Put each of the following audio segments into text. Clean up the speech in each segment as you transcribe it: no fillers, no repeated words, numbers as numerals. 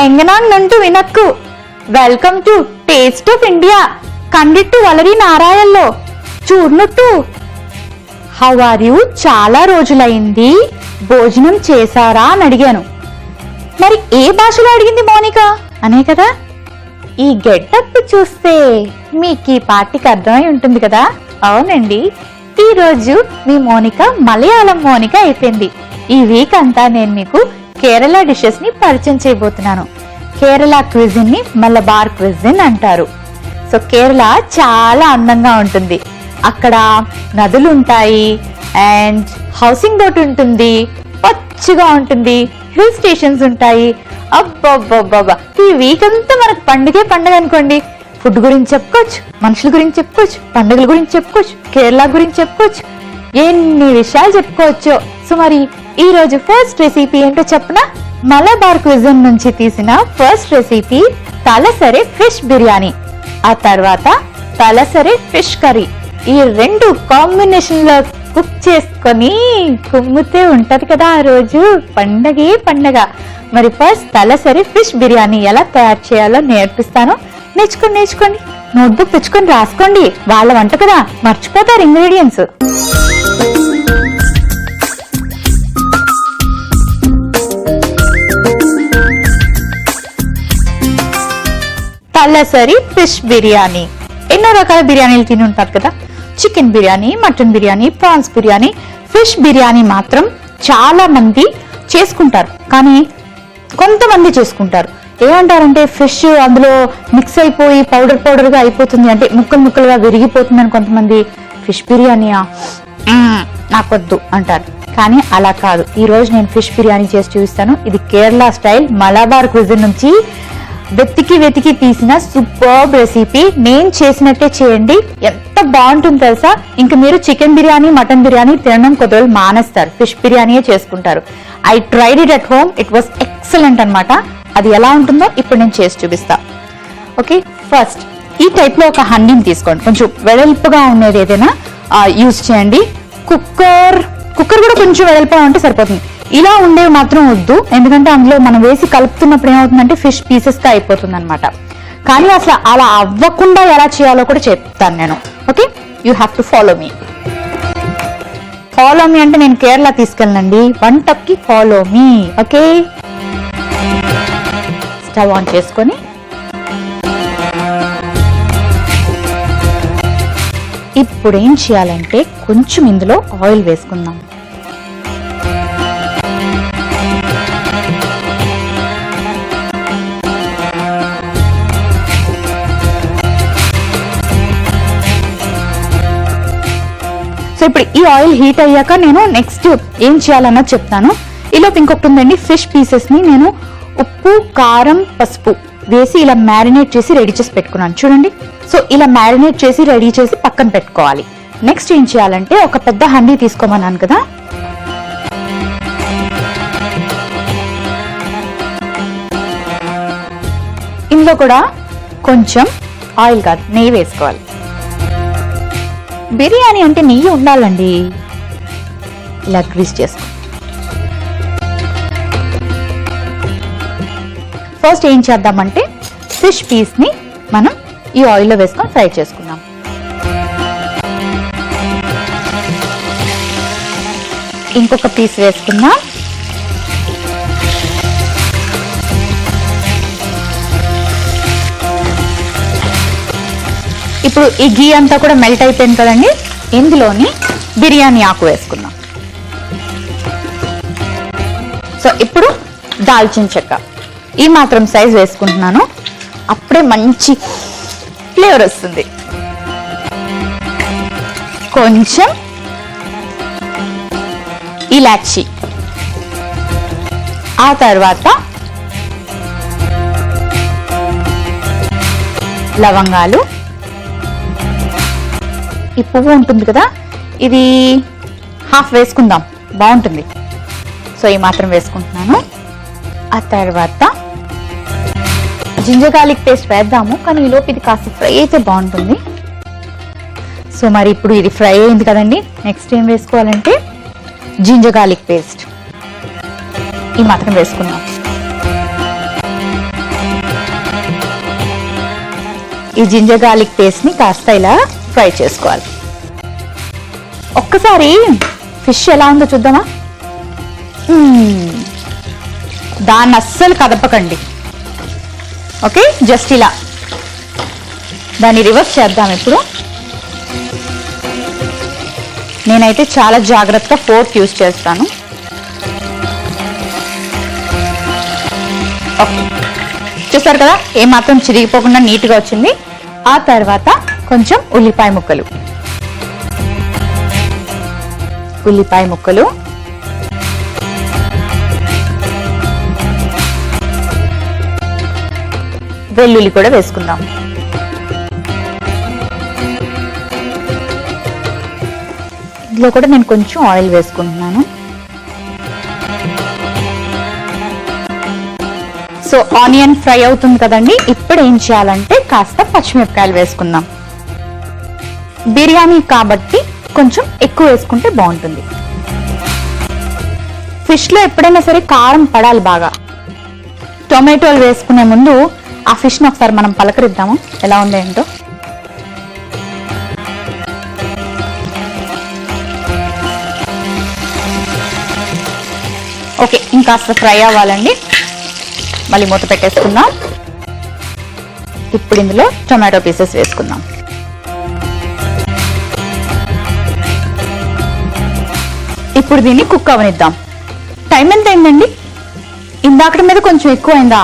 എങ്ങനെയുണ്ട് വിനക്കു? Welcome to taste of India. కండిట్టు వలరి నారాయణలో చూడనట్టు. How are you? చాలా రోజులైంది, భోజనం చేశారా అని అడిగాను. మరి ఏ భాషలో అడిగింది మోనిక అనే కదా. ఈ గెటప్ చూస్తే మీకు ఈ పార్టీకి అర్థమై ఉంటుంది కదా. అవునండి, ఈ రోజు మీ మోనిక మలయాళం మోనిక అయిపోయింది. ఈ వీక్ అంతా నేను మీకు కేరళ డిషెస్ ని పరిచయం చేయబోతున్నాను. కేరళ క్విజిన్ ని మలబార్ క్విజిన్ అంటారు. సో కేరళ చాలా అందంగా ఉంటుంది. అక్కడ నదులు ఉంటాయి అండ్ హౌసింగ్ బోట్ ఉంటుంది, పచ్చిగా ఉంటుంది, హిల్ స్టేషన్స్ ఉంటాయి. అబ్బబ్బబ్బబ్బా, ఈ వీక్ అంతా మనకు పండుగే పండుగ అనుకోండి. ఫుడ్ గురించి చెప్పుకోవచ్చు, మనుషుల గురించి చెప్పుకోవచ్చు, పండుగల గురించి చెప్పుకోవచ్చు, కేరళ గురించి చెప్పుకోవచ్చు, ఎన్ని విషయాలు చెప్పుకోవచ్చు. సో మరి ఈ రోజు ఫస్ట్ రెసిపీ ఏంటో చెప్పనా? మలబార్ క్విజిన్ నుంచి తీసిన ఫస్ట్ రెసిపీ తలసరి ఫిష్ బిర్యానీ, ఆ తర్వాత తలసరి ఫిష్ కర్రీ. ఈ రెండు కాంబినేషన్ లో కుక్ చేసుకొని కుమ్ముతే ఉంటది కదా ఆ రోజు పండగే పండగ. మరి ఫస్ట్ తలసరి ఫిష్ బిర్యానీ ఎలా తయారు చేయాలో నేర్పిస్తాను. నేర్చుకోండి. నోట్బుక్ తెచ్చుకొని రాసుకోండి, వాళ్ళ వంట కదా, మర్చిపోతారు ఇంగ్రీడియంట్స్. తలసరి ఫిష్ బిర్యానీ. ఎన్నో రకాల బిర్యానీలు తిని ఉంటారు కదా. Chicken biryani, mutton biryani, prawns biryani. Fish biryani మాత్రం చాలా మంది చేసుకుంటారు, కానీ కొంతమంది చేసుకుంటారు. ఏమంటారంటే ఫిష్ అందులో మిక్స్ అయిపోయి పౌడర్ గా అయిపోతుంది, అంటే ముక్కలుగా విరిగిపోతుంది అని కొంతమంది. ఫిష్ బిర్యానీయా నాకొద్దు అంటారు. కానీ అలా కాదు. ఈ రోజు నేను ఫిష్ బిర్యానీ చేసి చూపిస్తాను. ఇది కేరళ స్టైల్ మలబార్ క్విజిన్ నుంచి వెతికి తీసిన సూపర్బ్ రెసిపీ. నేను చేసినట్టే చేయండి, ఎంత బాగుంటుంది తెలుసా. ఇంకా మీరు చికెన్ బిర్యానీ, మటన్ బిర్యానీ తినడం కొద్ది రోజులు మానేస్తారు, ఫిష్ బిర్యానీయే చేసుకుంటారు. I tried it at home, it was excellent అన్నమాట. అది ఎలా ఉంటుందో ఇప్పుడు నేను చేసి చూపిస్తా. ఓకే, ఫస్ట్ ఈ టైప్ లో ఒక హండీని తీసుకోండి. కొంచెం వెడల్పుగా ఉండేది ఏదైనా యూజ్ చేయండి. కుక్కర్ కూడా కొంచెం వెడల్పుగా ఉంటే సరిపోతుంది. ఇలా ఉండేవి మాత్రం వద్దు, ఎందుకంటే అందులో మనం వేసి కలుపుతున్నప్పుడు ఏమవుతుందంటే ఫిష్ పీసెస్ గా అయిపోతుంది అనమాట. కానీ అసలు అలా అవ్వకుండా ఎలా చేయాలో కూడా చెప్తాను నేను. Okay, you have to follow me అంటే నేను కేరళ తీసుకెళ్ళనండి, వంటకి follow me. Okay, stove on చేసుకొని ఇప్పుడు ఏం చేయాలంటే కొంచెం ఇందులో ఆయిల్ వేసుకుందాం. ఇప్పుడు ఈ ఆయిల్ హీట్ అయ్యాక నేను నెక్స్ట్ ఏం చేయాలన్నది చెప్తాను. ఈలోపు ఇంకొకటి ఉందండి, ఫిష్ పీసెస్ ని నేను ఉప్పు, కారం, పసుపు వేసి ఇలా మ్యారినేట్ చేసి రెడీ చేసి పెట్టుకున్నాను చూడండి. సో ఇలా మ్యారినేట్ చేసి రెడీ చేసి పక్కన పెట్టుకోవాలి. నెక్స్ట్ ఏం చేయాలంటే ఒక పెద్ద హండీ తీసుకోమన్నాను కదా, ఇందులో కూడా కొంచెం ఆయిల్ కాదు నెయ్యి వేసుకోవాలి. బిర్యానీ అంటే నెయ్యి ఉండాలండి. ఇలా గ్రీస్ చేసుకో. ఫస్ట్ ఏం చేద్దామంటే ఫిష్ పీస్ ని మనం ఈ ఆయిల్లో వేసుకొని ఫ్రై చేసుకుందాం. ఇంకొక పీస్ వేసుకుందాం. ఇప్పుడు ఈ ఘీ అంతా కూడా మెల్ట్ అయిపోయింది కదండి, ఇందులోని బిర్యానీ ఆకు వేసుకుందాం. సో ఇప్పుడు దాల్చిన చెక్క ఈ మాత్రం సైజ్ వేసుకుంటున్నాను, అప్పుడే మంచి ఫ్లేవర్ వస్తుంది. కొంచెం ఇలాచి, ఆ తర్వాత లవంగాలు, ఈ పువ్వు ఉంటుంది కదా ఇది హాఫ్ వేసుకుందాం, బాగుంటుంది. సో ఈ మాత్రం వేసుకుంటున్నాను. ఆ తర్వాత జింజర్ గార్లిక్ పేస్ట్ వేద్దాము, కానీ ఈలోపు ఇది కాస్త ఫ్రై అయితే బాగుంటుంది. సో మరి ఇప్పుడు ఇది ఫ్రై అయింది కదండి, నెక్స్ట్ ఏం వేసుకోవాలంటే జింజర్ గార్లిక్ పేస్ట్ ఈ మాత్రం వేసుకుందాం. ఈ జింజర్ గార్లిక్ పేస్ట్ని కాస్త ఇలా ఫ్రై చేసుకోవాలి. ఒక్కసారి ఫిష్ ఎలా ఉందో చూద్దామా? దాన్ని అస్సలు కదపకండి. ఓకే, జస్ట్ ఇలా దాన్ని రివర్స్ చేద్దాం. ఇప్పుడు నేనైతే చాలా జాగ్రత్తగా ఫోర్క్ యూజ్ చేస్తాను. ఓకే, చూసారు కదా ఏమాత్రం చిరిగిపోకుండా నీట్గా వచ్చింది. ఆ తర్వాత కొంచెం ఉల్లిపాయ ముక్కలు, వెల్లుల్లి కూడా వేసుకుందాం. ఇందులో కూడా నేను కొంచెం ఆయిల్ వేసుకుంటున్నాను. సో ఆనియన్ ఫ్రై అవుతుంది కదండి. ఇప్పుడు ఏం చేయాలంటే కాస్త పచ్చిమిరపకాయలు వేసుకుందాం. బిర్యానీ కాబట్టి కొంచెం ఎక్కువ వేసుకుంటే బాగుంటుంది. ఫిష్లో ఎప్పుడైనా సరే కారం పడాలి బాగా. టొమాటోలు వేసుకునే ముందు ఆ ఫిష్ని ఒకసారి మనం పలకరిద్దాము ఎలా ఉందో ఏంటో. ఓకే, ఇంకాస్త ఫ్రై అవ్వాలండి. మళ్ళీ మూత పెట్టేసుకుందాం. ఇప్పుడు ఇందులో టొమాటో పీసెస్ వేసుకుందాం. ఇప్పుడు దీన్ని కుక్ అవనిద్దాం. టైం ఎంత అయిందండి? ఇందాకటి మీద కొంచెం ఎక్కువ అయిందా?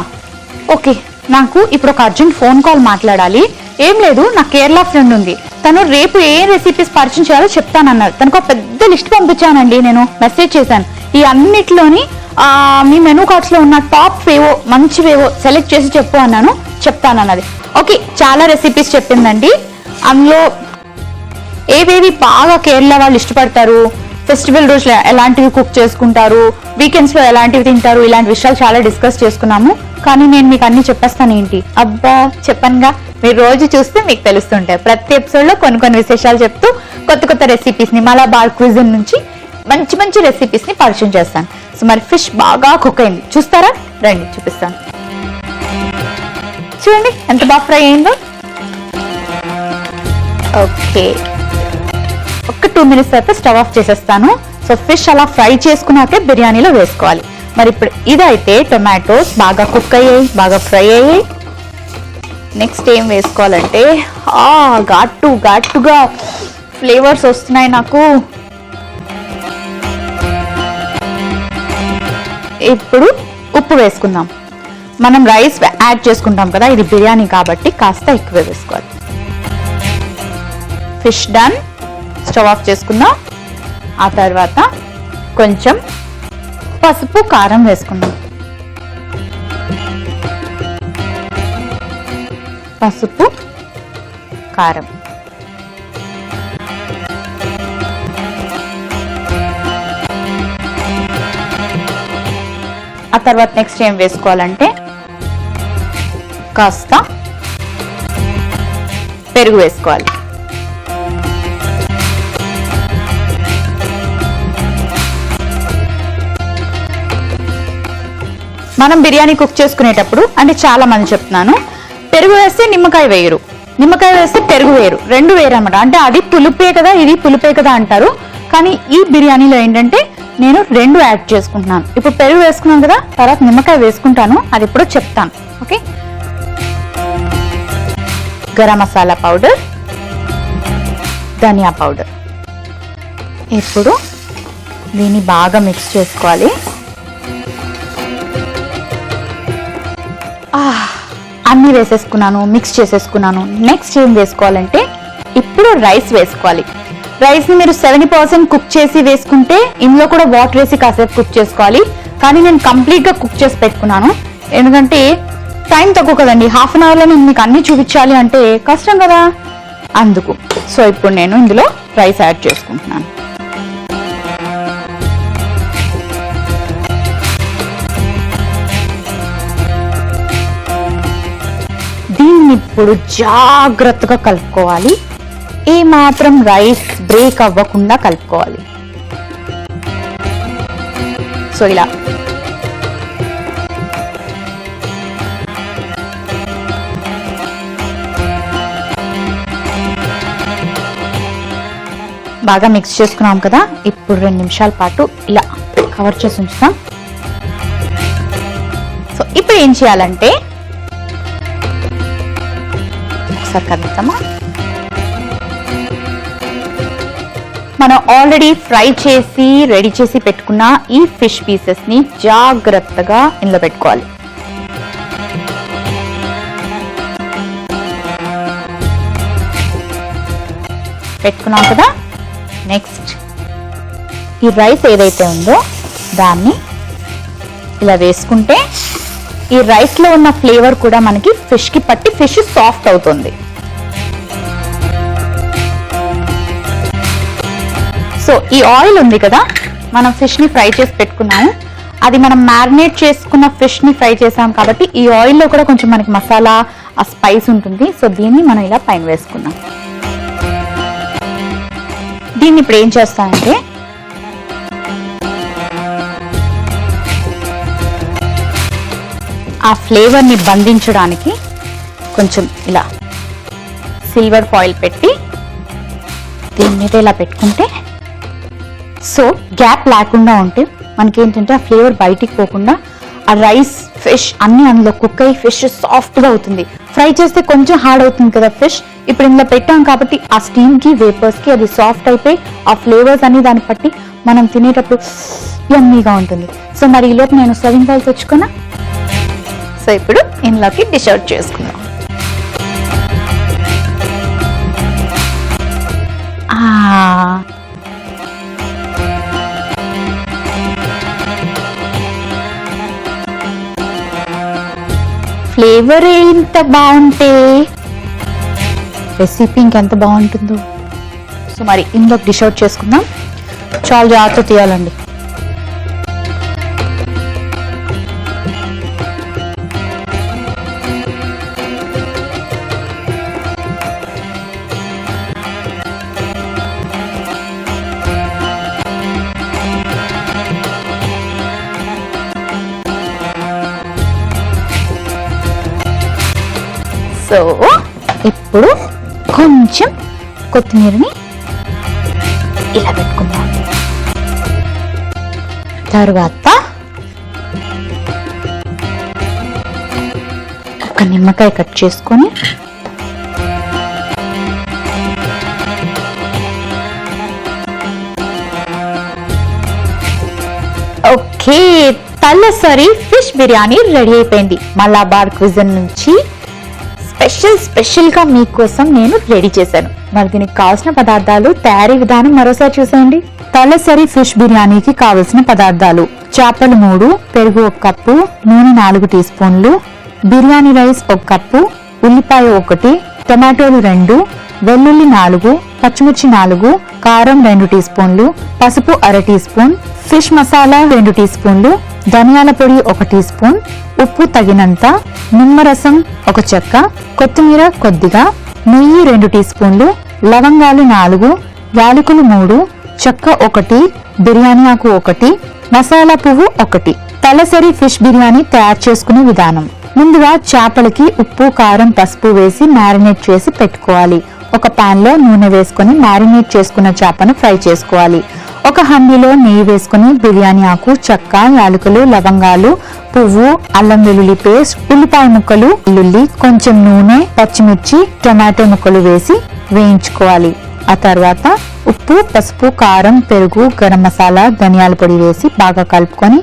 ఓకే, నాకు ఇప్పుడు ఒక అర్జెంట్ ఫోన్ కాల్ మాట్లాడాలి. ఏం లేదు, నా కేరళ ఫ్రెండ్ ఉంది. తను రేపు ఏ రెసిపీస్ పరిచయం చేయాలో చెప్తానన్నారు. తనకు ఒక పెద్ద లిస్ట్ పంపించానండి, నేను మెసేజ్ చేశాను. ఈ అన్నిట్లోని మీ మెనూ కార్డ్స్ లో ఉన్న టాప్ ఏవో మంచివేవో సెలెక్ట్ చేసి చెప్పు అన్నాను. చెప్తానన్నది. ఓకే, చాలా రెసిపీస్ చెప్పిందండి. అందులో ఏవేవి బాగా కేరళ వాళ్ళు ఇష్టపడతారు, ఫెస్టివల్ రోజులు ఎలాంటివి కుక్ చేసుకుంటారు, వీకెండ్స్ లో ఎలాంటివి తింటారు, ఇలాంటి విషయాలు చాలా డిస్కస్ చేసుకున్నాము. కానీ నేను మీకు అన్ని చెప్పేస్తాను ఏంటి? అబ్బా చెప్పనుగా, మీరు రోజు చూస్తే మీకు తెలుస్తుంటాయి. ప్రతి ఎపిసోడ్ లో కొన్ని విశేషాలు చెప్తూ కొత్త కొత్త రెసిపీస్ ని మలబార్ క్విజిన్ నుంచి మంచి మంచి రెసిపీస్ ని పరిచయం చేస్తాను. సో మరి ఫిష్ బాగా కుక్ అయింది, చూస్తారా? రండి చూపిస్తాను. చూడండి ఎంత బాగా ఫ్రై అయిందో. ఓకే, ఒక 2 minutes తర్వాత స్టవ్ ఆఫ్ చేసేస్తాను. సో ఫిష్ అలా ఫ్రై చేసుకున్నాకే బిర్యానీలో వేసుకోవాలి. మరి ఇప్పుడు ఇదైతే టొమాటోస్ బాగా కుక్ అయ్యాయి, బాగా ఫ్రై అయ్యాయి. నెక్స్ట్ ఏం వేసుకోవాలంటే ఘాటుగా ఫ్లేవర్స్ వస్తున్నాయి నాకు. ఇప్పుడు ఉప్పు వేసుకుందాం. మనం రైస్ యాడ్ చేసుకుంటాం కదా, ఇది బిర్యానీ కాబట్టి కాస్త ఎక్కువ వేసుకోవాలి. ఫిష్ డన్, స్టవ్ ఆఫ్ చేసుకుందాం. ఆ తర్వాత కొంచెం పసుపు కారం వేసుకుందాం. పసుపు కారం, ఆ తర్వాత నెక్స్ట్ ఏం వేసుకోవాలంటే కాస్త పెరుగు వేసుకోవాలి. మనం బిర్యానీ కుక్ చేసుకునేటప్పుడు అంటే చాలా మంది చెప్తున్నాను, పెరుగు వేస్తే నిమ్మకాయ వేయరు, నిమ్మకాయ వేస్తే పెరుగు వేయరు, రెండు వేరు అనమాట. అంటే అది పులుపే కదా, ఇది పులుపే కదా అంటారు. కానీ ఈ బిర్యానీలో ఏంటంటే నేను రెండు యాడ్ చేసుకుంటున్నాను. ఇప్పుడు పెరుగు వేసుకున్నాను కదా, తర్వాత నిమ్మకాయ వేసుకుంటాను, అది ఇప్పుడు చెప్తాను. ఓకే, గరం మసాలా పౌడర్, ధనియా పౌడర్. ఇప్పుడు దీన్ని బాగా మిక్స్ చేసుకోవాలి. అన్నీ వేసేసుకున్నాను, మిక్స్ చేసేసుకున్నాను. నెక్స్ట్ ఏం వేసుకోవాలంటే ఇప్పుడు రైస్ వేసుకోవాలి. రైస్ని మీరు 70% కుక్ చేసి వేసుకుంటే ఇందులో కూడా వాటర్ వేసి కాసేపు కుక్ చేసుకోవాలి. కానీ నేను కంప్లీట్గా కుక్ చేసి పెట్టుకున్నాను, ఎందుకంటే టైం తక్కువ కదండి. హాఫ్ అన్ అవర్లో నేను మీకు అన్నీ చూపించాలి అంటే కష్టం కదా, అందుకు. సో ఇప్పుడు నేను ఇందులో రైస్ యాడ్ చేసుకుంటున్నాను. దీన్ని ఇప్పుడు జాగ్రత్తగా కలుపుకోవాలి. ఏ మాత్రం రైస్ బ్రేక్ అవ్వకుండా కలుపుకోవాలి. సో ఇలా బాగా మిక్స్ చేసుకున్నాం కదా, ఇప్పుడు 2 నిమిషాల పాటు ఇలా కవర్ చేసి ఉంచుతాం. సో ఇప్పుడు ఏం చేయాలంటే ఒకసారి కలుపుతామా, మనం ఆల్రెడీ ఫ్రై చేసి రెడీ చేసి పెట్టుకున్న ఈ ఫిష్ పీసెస్ ని జాగ్రత్తగా ఇందులో పెట్టుకోవాలి. పెట్టుకున్నాం కదా. నెక్స్ట్ ఈ రైస్ ఏదైతే ఉందో దాన్ని ఇలా వేసుకుంటే ఈ రైస్ లో ఉన్న ఫ్లేవర్ కూడా మనకి ఫిష్ కి పట్టి ఫిష్ సాఫ్ట్ అవుతుంది. సో ఈ ఆయిల్ ఉంది కదా, మనం ఫిష్ ని ఫ్రై చేసి పెట్టుకున్నాము, అది మనం మ్యారినేట్ చేసుకున్న ఫిష్ ని ఫ్రై చేసాం కాబట్టి ఈ ఆయిల్ లో కూడా కొంచెం మనకి మసాలా ఆ స్పైస్ ఉంటుంది. సో దీన్ని మనం ఇలా పైన వేసుకున్నాం. దీన్ని ఇప్పుడు ఏం చేస్తానంటే ఆ ఫ్లేవర్ ని బంధించడానికి కొంచెం ఇలా సిల్వర్ ఫాయిల్ పెట్టి దీని మీద ఇలా పెట్టుకుంటే, సో గ్యాప్ లేకుండా ఉంటే మనకేంటంటే ఆ ఫ్లేవర్ బయటికి పోకుండా ఆ రైస్ ఫిష్ అన్ని అందులో కుక్ అయ్యి ఫిష్ సాఫ్ట్ గా అవుతుంది. ఫ్రై చేస్తే కొంచెం హార్డ్ అవుతుంది కదా ఫిష్, ఇప్పుడు ఇందులో పెట్టాం కాబట్టి ఆ స్టీమ్ కి వేపర్స్ కి అది సాఫ్ట్ అయిపోయి ఆ ఫ్లేవర్స్ అన్ని దాన్ని పట్టి మనం తినేటప్పుడు యమ్మీగా ఉంటుంది. సో మరి ఈ లోపు నేను సర్వింగ్ బౌల్ తెచ్చుకున్నా. సో ఇప్పుడు ఇందులోకి డిష్ అవుట్ చేసుకుందాం. ఫ్లేవర్ ఎంత బాగుంటే రెసిపీ ఇంకెంత బాగుంటుందో. సో మరి ఇందులో డిష్ అవుట్ చేసుకుందాం. చాలా జాగ్రత్త తీయాలండి. సో ఇప్పుడు కొంచెం కొత్తిమీరని ఇలా పెట్టుకుందాం. తర్వాత ఒక నిమ్మకాయ కట్ చేసుకొని ఓకే, తలసరి ఫిష్ బిర్యానీ రెడీ అయిపోయింది. మలబార్ క్విజన్ నుంచి స్పెషల్ గా మీకోసం నేను రెడీ చేశాను. మరి దీనికి కావాల్సిన పదార్థాలు, తయారీ విధానం మరోసారి చూసేయండి. తలసరి ఫిష్ బిర్యానీకి కావలసిన పదార్థాలు: చేపలు 3, పెరుగు 1 కప్పు, నూనె 4 టీ స్పూన్లు, బిర్యానీ రైస్ 1 కప్పు, ఉల్లిపాయ 1, టమాటోలు 2, వెల్లుల్లి 4, పచ్చిమిర్చి 4, కారం 2 టీ స్పూన్లు, పసుపు 1/2 tea spoon, fish masala 2 tea స్పూన్లు, ధనియాల పొడి 1 టీ స్పూన్, ఉప్పు తగినంత, నిమ్మరసం 1 చెక్క, కొత్తిమీర కొద్దిగా, నెయ్యి 2 టీ స్పూన్లు, లవంగాలు 4, యాలకులు 3, చెక్క 1, బిర్యానీ ఆకు 1, మసాలా పువ్వు 1. తలసరి ఫిష్ బిర్యానీ తయారు చేసుకునే విధానం: ముందుగా చేపలకి ఉప్పు, కారం, పసుపు వేసి మ్యారినేట్ చేసి పెట్టుకోవాలి. ఒక పాన్ లో నూనె వేసుకుని మ్యారినేట్ చేసుకున్న చేపను ఫ్రై చేసుకోవాలి. ఒక హండీలో నెయ్యి వేసుకుని బిర్యానీ ఆకు, చెక్క, యాలకులు, లవంగాలు, పువ్వు, అల్లం వెల్లుల్లి పేస్ట్, ఉల్లిపాయ ముక్కలు, వెల్లుల్లి, కొంచెం నూనె, పచ్చిమిర్చి, టమాటో ముక్కలు వేసి వేయించుకోవాలి. ఆ తర్వాత ఉప్పు, పసుపు, కారం, పెరుగు, గరం మసాలా, ధనియాల పొడి వేసి బాగా కలుపుకొని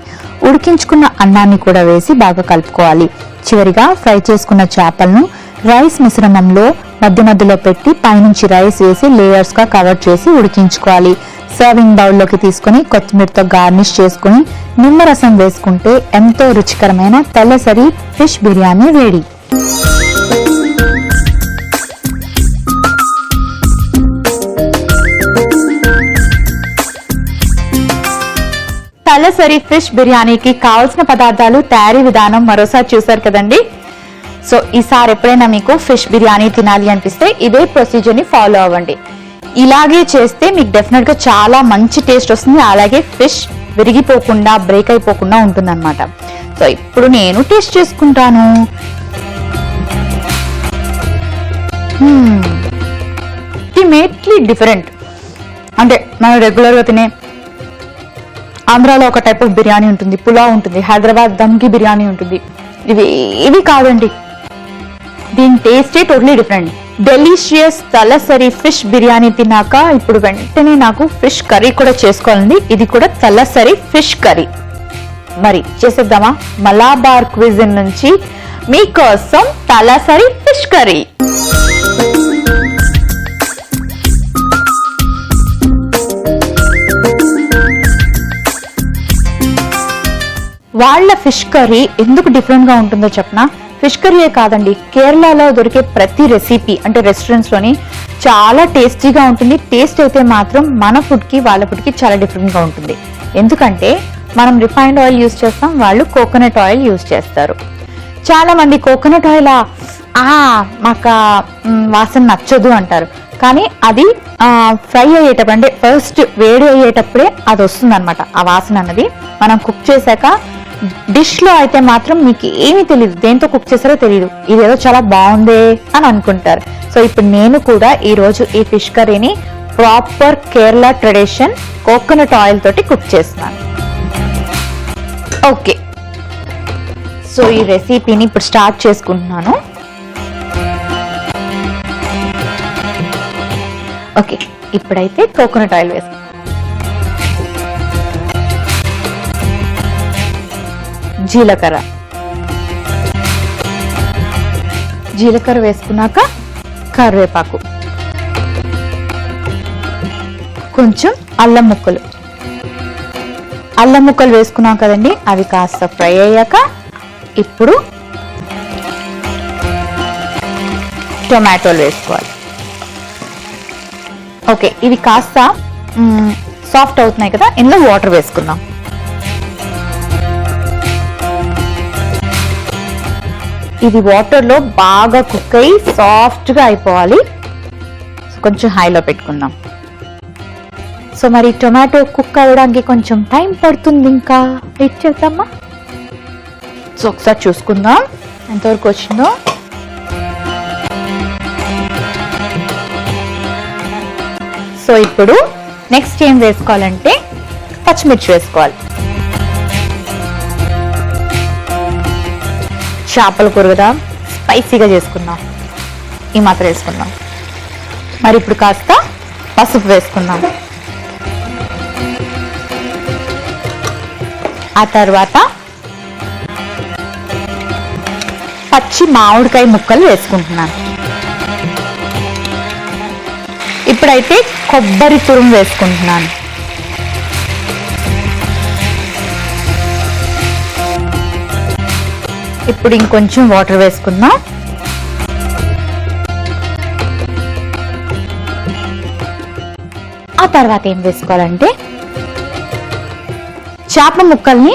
ఉడికించుకున్న అన్నాన్ని కూడా వేసి బాగా కలుపుకోవాలి. చివరిగా ఫ్రై చేసుకున్న చేపలను రైస్ మిశ్రమంలో మధ్యలో పెట్టి పైనుంచి రైస్ వేసి లేయర్స్ గా కవర్ చేసి ఉడికించుకోవాలి. సర్వింగ్ బౌల్లోకి తీసుకుని కొత్తిమీరతో గార్నిష్ చేసుకుని నిమ్మరసం వేసుకుంటే ఎంతో రుచికరమైన తలసరి ఫిష్ బిర్యానీ రెడీ. తలసరి ఫిష్ బిర్యానీకి కావాల్సిన పదార్థాలు, తయారీ విధానం మరోసారి చూసారు కదండి. సో ఈసారి ఎప్పుడైనా మీకు ఫిష్ బిర్యానీ తినాలి అనిపిస్తే ఇదే ప్రొసీజర్ ని ఫాలో అవ్వండి. ఇలాగే చేస్తే మీకు డెఫినెట్ గా చాలా మంచి టేస్ట్ వస్తుంది. అలాగే ఫిష్ విరిగిపోకుండా, బ్రేక్ అయిపోకుండా ఉంటుంది అనమాట. సో ఇప్పుడు నేను టేస్ట్ చేసుకుంటాను. Ultimately different. అంటే మనం రెగ్యులర్గా తినే ఆంధ్రాలో ఒక టైప్ ఆఫ్ బిర్యానీ ఉంటుంది, పులావ్ ఉంటుంది, హైదరాబాద్ దమ్కి బిర్యానీ ఉంటుంది. ఇవి కాదండి, దీని టేస్టే టోటలీ డిఫరెంట్. డెలిషియస్ తలసరి ఫిష్ బిర్యానీ తిన్నాక ఇప్పుడు వెంటనే నాకు ఫిష్ కర్రీ కూడా చేసుకోవాలండి. ఇది కూడా తలసరి ఫిష్ కర్రీ. మరి చేసేద్దామా? మలబార్ క్విజిన్ నుంచి మీకోసం తలసరి ఫిష్ కర్రీ. వాళ్ళ ఫిష్ కర్రీ ఎందుకు డిఫరెంట్ గా ఉంటుందో చెప్పనా? ఫిష్ కర్రీయే కాదండి, కేరళలో దొరికే ప్రతి రెసిపీ అంటే రెస్టారెంట్స్ లోని చాలా టేస్టీగా ఉంటుంది. టేస్ట్ అయితే మాత్రం మన ఫుడ్ కి వాళ్ళ ఫుడ్ కి చాలా డిఫరెంట్ గా ఉంటుంది. ఎందుకంటే మనం రిఫైన్డ్ ఆయిల్ యూజ్ చేస్తాం, వాళ్ళు కోకోనట్ ఆయిల్ యూజ్ చేస్తారు. చాలా మంది కోకోనట్ ఆయిల్ మాకు వాసన నచ్చదు అంటారు, కానీ అది ఫ్రై అయ్యేటప్పుడు అంటే ఫస్ట్ వేడి అయ్యేటప్పుడే అది వస్తుంది అనమాట. ఆ వాసన అన్నది మనం కుక్ చేశాక డిష్ లో అయితే మాత్రం మీకు ఏమీ తెలియదు, దేంతో కుక్ చేస్తారో తెలియదు, ఇదేదో చాలా బాగుందే అని అనుకుంటారు. సో ఇప్పుడు నేను కూడా ఈ రోజు ఈ ఫిష్ కర్రీని proper Kerala tradition coconut oil తోటి కుక్ చేస్తున్నాను. ఓకే, సో ఈ రెసిపీని ఇప్పుడు స్టార్ట్ చేసుకుంటున్నాను. ఓకే, ఇప్పుడైతే కోకోనట్ ఆయిల్ వేసుకుంటాను. జీలకర్ర వేసుకున్నాక కరివేపాకు, కొంచెం అల్లం ముక్కలు వేసుకున్నాం కదండి. అవి కాస్త ఫ్రై అయ్యాక ఇప్పుడు టొమాటోలు వేసుకోవాలి. ఓకే, ఇవి కాస్త సాఫ్ట్ అవుతున్నాయి కదా, ఇందులో వాటర్ వేసుకుందాం. ఇది వాటర్ లో బాగా కుక్ అయ్యి సాఫ్ట్ గా అయిపోవాలి. కొంచెం హైలో పెట్టుకుందాం. సో మరి టొమాటో కుక్ అవ్వడానికి కొంచెం టైం పడుతుంది, ఇంకా వెయిట్ చేద్దామా? సో ఒకసారి చూసుకుందాం ఎంతవరకు వచ్చిందో. సో ఇప్పుడు నెక్స్ట్ ఏం వేసుకోవాలంటే పచ్చిమిర్చి వేసుకోవాలి. చేపల కూర కదా, స్పైసీగా చేసుకుందాం, ఈ మాత్రం వేసుకుందాం. మరి ఇప్పుడు కాస్త పసుపు వేసుకుందాం. ఆ తర్వాత పచ్చి మామిడికాయ ముక్కలు వేసుకుంటున్నాను. ఇప్పుడైతే కొబ్బరి తురుము వేసుకుంటున్నాను. ఇప్పుడు ఇంకొంచెం వాటర్ వేసుకుందాం. ఆ తర్వాత ఏం వేసుకోవాలంటే చేప ముక్కల్ని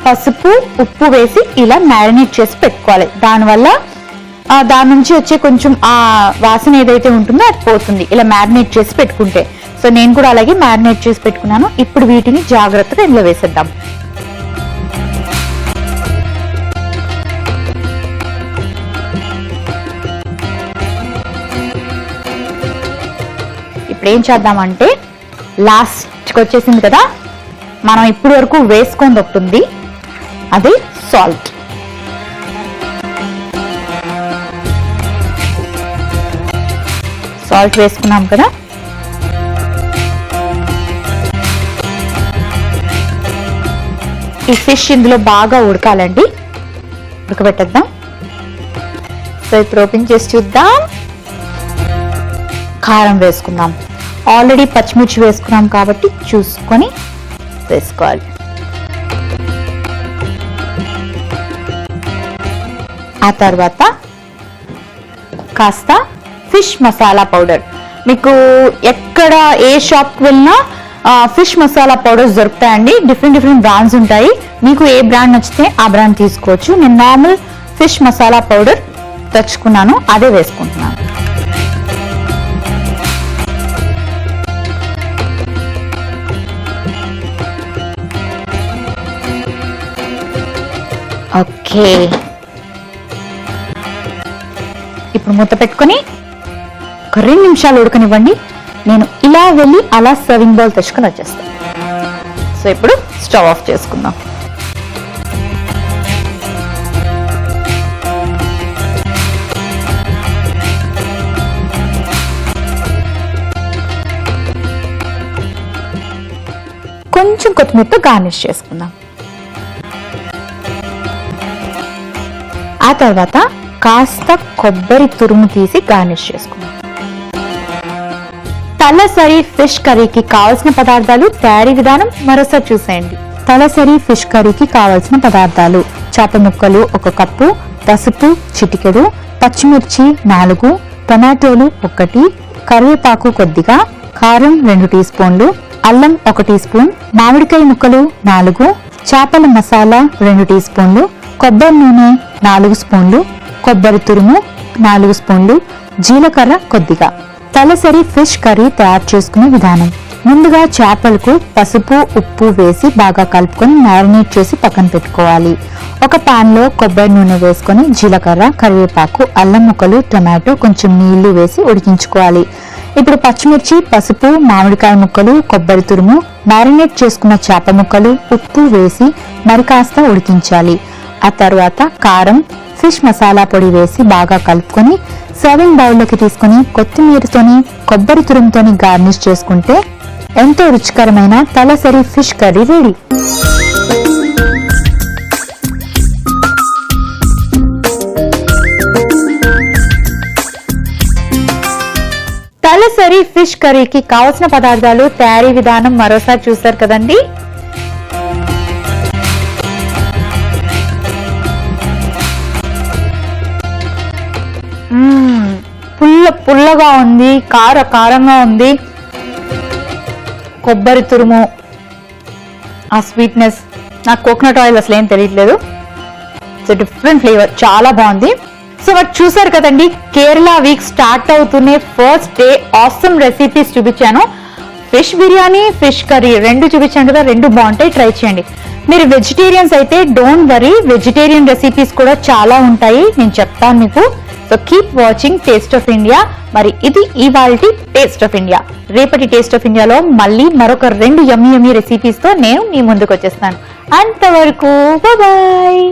పసుపు ఉప్పు వేసి ఇలా మ్యారినేట్ చేసి పెట్టుకోవాలి. దానివల్ల దాని నుంచి వచ్చే కొంచెం ఆ వాసన ఏదైతే ఉంటుందో అది పోతుంది, ఇలా మ్యారినేట్ చేసి పెట్టుకుంటే. సో నేను కూడా అలాగే మ్యారినేట్ చేసి పెట్టుకున్నాను. ఇప్పుడు వీటిని జాగ్రత్తగా ఇందులో వేసేద్దాం. ఇప్పుడు ఏం చేద్దామంటే లాస్ట్కి వచ్చేసింది కదా, మనం ఇప్పుడు వరకు వేసుకొని ఒకటి, అది సాల్ట్. సాల్ట్ వేసుకున్నాం కదా, ఈ ఫిష్ ఇందులో బాగా ఉడకాలండి, ఉడకబెట్టేద్దాం. సో ఇప్పుడు ఓపెన్ చేసి చూద్దాం. కారం వేసుకుందాం. ఆల్రెడీ పచ్చిమిర్చి వేసుకున్నాం కాబట్టి చూసుకొని వేసుకోవాలి. ఆ తర్వాత కాస్త ఫిష్ మసాలా పౌడర్. మీకు ఎక్కడ ఏ షాప్కి వెళ్ళినా ఫిష్ మసాలా పౌడర్స్ దొరుకుతాయండి. డిఫరెంట్ బ్రాండ్స్ ఉంటాయి. మీకు ఏ బ్రాండ్ నచ్చితే ఆ బ్రాండ్ తీసుకోవచ్చు. నేను నార్మల్ ఫిష్ మసాలా పౌడర్ తెచ్చుకున్నాను, అదే వేసుకుంటున్నాను. ఓకే, ఇప్పుడు మూత పెట్టుకొని ఒక 2 నిమిషాలు ఉడకనివ్వండి. నేను ఇలా వెళ్ళి అలా సర్వింగ్ బౌల్ తెచ్చుకొని వచ్చేస్తాం. సో ఇప్పుడు స్టవ్ ఆఫ్ చేసుకుందాం. కొంచెం కొత్తిమీరతో గార్నిష్ చేసుకుందాం. ఆ తర్వాత కాస్త కొబ్బరి తురుము తీసి గార్నిష్ చేసుకుందాం. తలసరి ఫిష్ కర్రీకి కావలసిన పదార్థాలు, తయారీ విధానం మరోసారి చూసేయండి. తలసరి ఫిష్ కర్రీకి కావలసిన పదార్థాలు: చేప ముక్కలు 1 కప్పు, పసుపు చిటికెడు, పచ్చిమిర్చి 4, టొమాటోలు 1, కరివేపాకు కొద్దిగా, కారం 2 టీ స్పూన్లు, అల్లం 1 టీ స్పూన్, మామిడికాయ ముక్కలు 4, చేపల మసాలా 2 టీ స్పూన్లు, కొబ్బరి నూనె 4 స్పూన్లు, కొబ్బరి తురుము 4 స్పూన్లు, జీలకర్ర కొద్దిగా. తలసరి ఫిష్ కర్రీ తయారు చేసుకునే విధానం: ముందుగా చేపలకు పసుపు ఉప్పు వేసి బాగా కలుపుకొని మ్యారినేట్ చేసి పక్కన పెట్టుకోవాలి. ఒక పాన్ లో కొబ్బరి నూనె వేసుకొని జీలకర్ర, కరివేపాకు, అల్లం ముక్కలు, టొమాటో, కొంచెం నీళ్లు వేసి ఉడికించుకోవాలి. ఇప్పుడు పచ్చిమిర్చి, పసుపు, మామిడికాయ ముక్కలు, కొబ్బరి తురుము, మ్యారినేట్ చేసుకున్న చేప ముక్కలు, ఉప్పు వేసి మరి కాస్త ఉడికించాలి. ఆ తర్వాత కారం, ఫిష్ మసాలా పొడి వేసి బాగా కలుపుకొని సర్వింగ్ బౌల్లోకి తీసుకుని కొత్తిమీరతోని కొబ్బరి తురుముతోని గార్నిష్ చేసుకుంటే ఎంతో రుచికరమైన తలసరి ఫిష్ కర్రీ రెడీ. తలసరి ఫిష్ కర్రీకి కావలసిన పదార్థాలు, తయారీ విధానం మరోసారి చూసారు కదండి. పుల్లగా ఉంది, కారంగా ఉంది. కొబ్బరి తురుము, ఆ స్వీట్నెస్, నాకు కోకోనట్ ఆయిల్ అసలు ఏం తెలియట్లేదు. సో డిఫరెంట్ ఫ్లేవర్, చాలా బాగుంది. సో మరి చూసారు కదండి, కేరళ వీక్ స్టార్ట్ అవుతూనే ఫస్ట్ డే ఆసమ్ రెసిపీస్ చూపించాను. ఫిష్ బిర్యానీ, ఫిష్ కర్రీ 2 చూపించాను కదా, 2 బాగుంటాయి, ట్రై చేయండి. మీరు వెజిటేరియన్స్ అయితే డోంట్ వరీ, వెజిటేరియన్ రెసిపీస్ కూడా చాలా ఉంటాయి, నేను చెప్తాను మీకు. So keep watching taste of India. మరి ఇది ఇవాల్టి టేస్ట్ ఆఫ్ ఇండియా. రేపటి టేస్ట్ ఆఫ్ ఇండియాలో మళ్ళీ మరొక 2 యమ్మీ రెసిపీస్ తో నేను మీ ముందుకు వచ్చేస్తాను. అంతవరకు బాయ్.